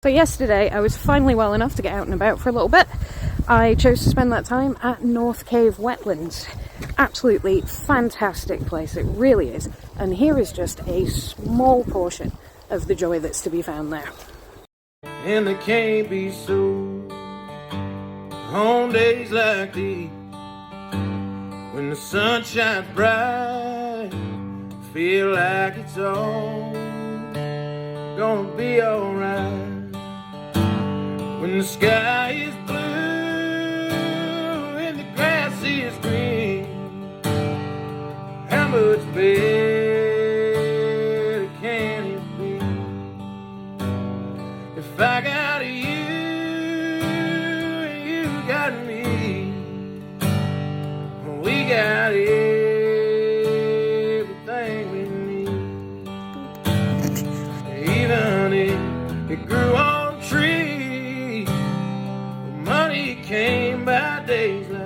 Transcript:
But yesterday I was finally well enough to get out and about for a little bit. I chose to spend that time at Northcave wetlands. Absolutely fantastic place, it really is. And here is just a small portion of the joy that's to be found there. And they can't be sold on days like these, when the sun shines bright, feel like it's all gonna be alright. When the sky is blue and the grass is green, how much better can it be? If I got you and you got me, we got everything we need. Even if it grew on trees, money came by days like